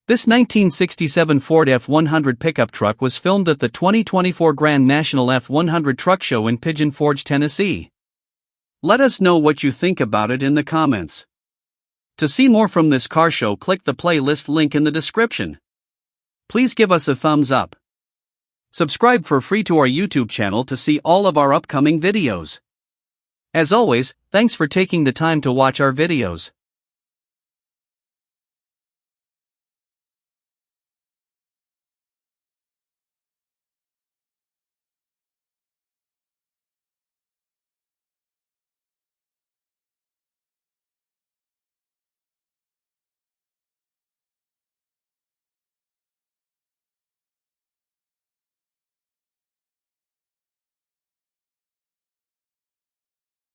This 1967 Ford F100 pickup truck was filmed at the 2024 Grand National F100 Truck Show in Pigeon Forge, Tennessee. Let us know what you think about it in the comments. To see more from this car show, click the playlist link in the description. Please give us a thumbs up. Subscribe for free to our YouTube channel to see all of our upcoming videos. As always, thanks for taking the time to watch our videos.